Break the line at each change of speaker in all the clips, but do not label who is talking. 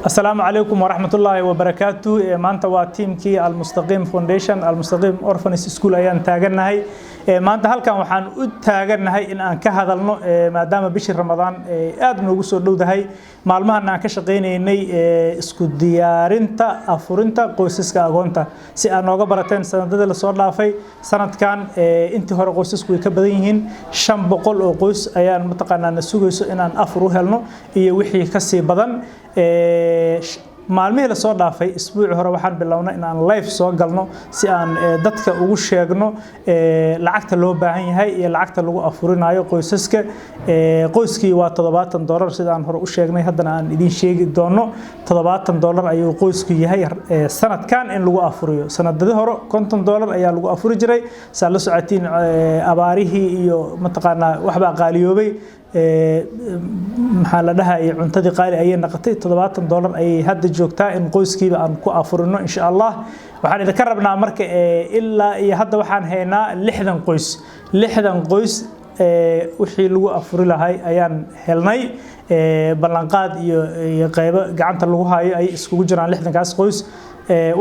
السلام عليكم ورحمة الله وبركاته. مانتا waa teamkii Al-Mustaqim Foundation Al-Mustaqim Orphanage School ayaan taaganahay. maanta halkan waxaan u taaganahay in aan ka hadalno maadaama bishii Ramadaan aad noogu soo dhowdahay maalmahan aan ka shaqeynaynay isku diyaarinta afurinta qoysaska agoonta si aan nooga barateen sanadada la soo dhaafay sanadkan intii hore qoysasku way ka badan yihiin 500 oo qoys ayaan mataqaanaa sugayso in aan afur u helno iyo wixii ka sii badan maalmihii la soo dhaafay isbuuci hore waxaan bilownay in aan live soo galno si aan dadka ugu sheegno lacagta loo baahan yahay iyo lacagta lagu afurinayo qoysaska qoyskii waa $70 sida aan hore u sheegnay haddana aan idin sheegi doono $70 ayuu qoysku yahay sanadkan in lagu afuriyo sanadadii hore $50 ayaa lagu afuri jiray saa la socotiin abaarihii iyo mataqaanaa waxba qaaliyoobay maxaa la dhahay cuntadii qaali ayay noqotay $70 ay hadda joogtaa in qoyskiiba aan ku afurino insha Allah waxaan idin ka rabnaa marka ilaa iyo hadda waxaan haynaa 60 qoys wixii lagu afuri lahay ayaan helnay ballanqaad iyo qaybo gacanta lagu hayo ay iskugu jiraan 60 qoys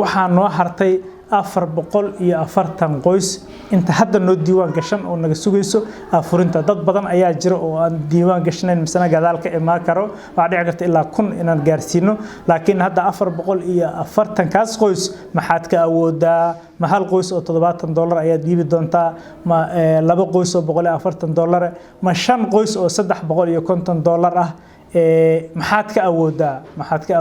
waxaan noo hartay 440 qoys inta hadda noo diiwaan gashan oo naga sugayso afurinta dad badan ayaa jira oo aan diiwaan gashanayn misana gadaalka ima karo waxa dhici karta ilaa 1000 inaan gaarsiino laakiin hadda 440 kaas qoys maxaad ka awoodaa ma hal qoys oo $70 ayaa diibi doontaa ma laba qoys oo $140 ma shan qoys oo $350 ah maxaad ka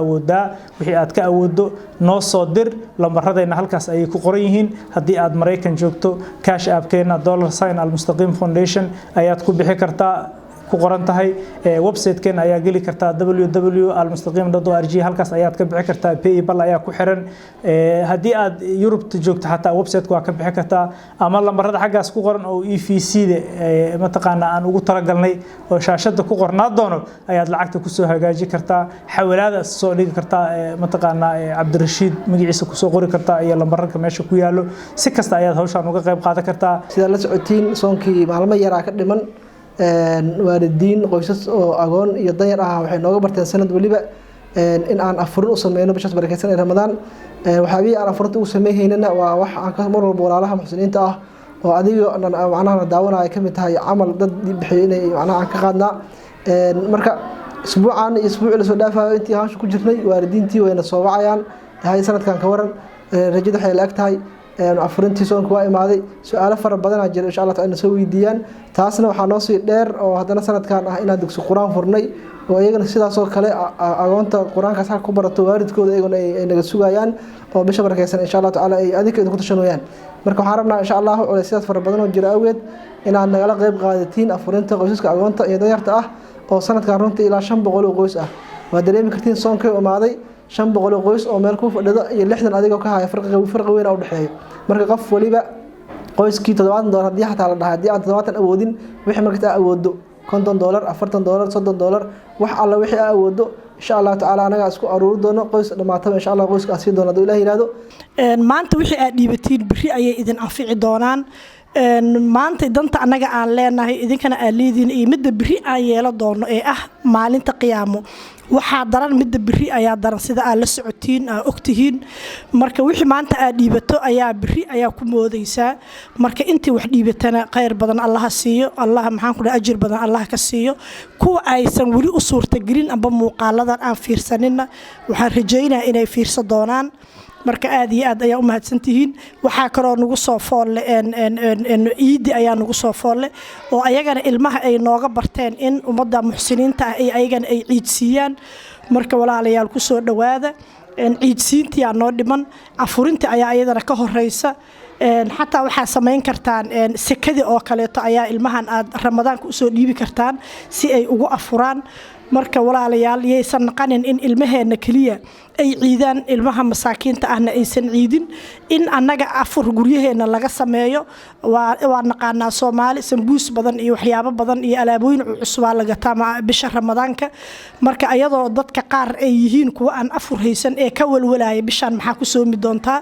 awoodaa wixii aad ka awoodo noo soo dir lambaradayna halkaas ay ku qoran yihiin hadii aad Mareykan joogto cash app-keena $sign Al-Mustaqim Foundation ayaad ku bixi kartaa ku qoran tahay website-keena ayaa gali kartaa www.almustaqim.org halkaas ayaad ka bixi kartaa PayPal ayaa ku xiran hadii aad Europe joogto xataa website-ku waa ka bixi kartaa ama lambarada xaggaas ku qoran oo EFC-da mataqaana aan ugu talagalnay oo shaashada ku qornaa doono ayaad lacagta ku soo hagaaji kartaa xawalaada soo dhigi kartaa mataqaana Cabdirashiid magaciisa ku soo qori kartaa iyo lambarka meesha ku yaalo si kasta ayaad hawshan uga qayb qaadan kartaa
sida la socotiin soonkii maalmo yar ka dhiman waalidiin qoysas oo agoon iyo danyar ah waxay nooga barteen sanad waliba in aan afurin u sameeyno bisha barakeysan ee Ramadaan waxaabii aan afurinta u sameeynayna waa wax aan ka mar walba walaalaha muxsiniinta ah oo adiga macnaha daawanaya kamid tahay amal dad bixiyay inay macnaha ka qaadna marka isbuucan isbuuc la soo dhaafay intii aan ku jirnay waalidiintii wayna soo wacayaan hay sanadkan ka waran rajada waxay la agtahay afurintii soonku waa imaaday su'aalo fara badan jira insha Allah taala soo weydiiyaan taasna waxa noo sii dheer oo haddana sanadkan ah inaan dugsi quraan furnay oo iyagana sidaas oo kale agoonta quraanka sax ku barato waalidkooda iyaguna ay naga sugayaan oo bisha barakeysan insha Allah taala ay adinka idinku tashanayaan marka waxaan rabnaa insha Allah oo sidaas fara badan oo jira awgeed inaan nagala qayb qaadatiin afurinta qoysaska agoonta iyo danyarta ah oo sanadkan runtii ilaa 500 qoys ah waa dareemi kartiin soonka oo imaaday 500 qoys oo meel ku fadhida iyo 60 adiga ka haya farqi weyn u dhaxeeyo marka qof waliba qoyskii $70 hadii xataa la dhahay hadii aan 70 awoodin wixii markaa awoodo $50 $40 $30 wax alla wixii awoodo insha Allah taala anaga isku aruuri doono qoys dhamaataba insha Allah qoyskaas si doonado Ilaahay yiraahdo
maanta wixii aad dhiibatiin biri ayay idin anfici doonaan maanta danta anaga aan leenahay idinkana aad leediin iyo midda biri aan yeelo doono ee ah maalinta qiyaamo waxa daran midda biri ayaa daran sida aad la socotiin aad ogtihiin marka wixii maanta aad dhiibato ayaa biri ayaa ku moodaysaa marka intii wax dhiibatana khayr badan Allah siiyo Allah maxaan ku ajir badan Allah ka siiyo kuwa aysan wali u suurta gelin amba muuqaaladan aan fiirsanina waxaan rajaynayaa inay fiirso doonaan marka aad iyo aad ayaa u mahadsantihiin waxa kale oo nagu soo foolle iidi ayaa nagu soo foolle oo ayagana ilmaha ay nooga barteen in ummadda muxsiniinta ah ay ayagana ay ciidsiiyaan marka walaalayaal ku soo dhawaada ciidsiintii aan noo dhiman afurinta ayaa ayadana ka horeysa حتى waxaa sameyn kartaan sekadi oo kaleeto ayaa ilmahan aad Ramadaanka u soo dhiibi kartaan si ay ugu afuraan marka walaalayaal yeesan qanin in ilmaheena kaliya ay ciidaan ilmaha masaakiinta ahna aysan ciidin in anaga afur guryaheena laga sameeyo waa naqaanaa Soomaali sambuus badan iyo waxyaabo badan iyo alaabooyin cusub laga taama bisha Ramadaanka marka ayadoo dadka qaar ay yihiin kuwa aan afur haysan ee ka walwalaaya bishan maxaa ku soomi doontaa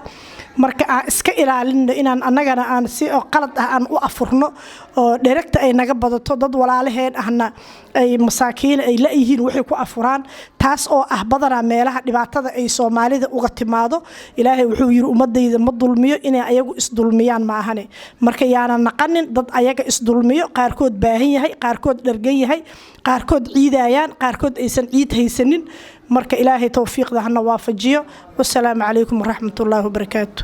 marka aan iska ilaalino inaan annagana aan si qalad ah aan u afurno oo dheregta ay naga badato dad walaalaheen ahna ay masaakiin ay la yihiin waxay ku afuraan taas oo ah badanaa meelaha dhibaatada ay Soomaalida uga timaado ilaahay wuxuu yiri ummadayda ma dulmiyo inay ayagu isdulmiyaan ma ahane marka yaana naqanin dad ayaga isdulmiyo qaarkood baahan yahay qaarkood dhargan yahay qaarkood ciidayaan qaarkood aysan ciid haysanin marka ilaahay tawfiiqda hana waafajiyo wassalaamu calaykum waraxmatullaahi wabarakaatuh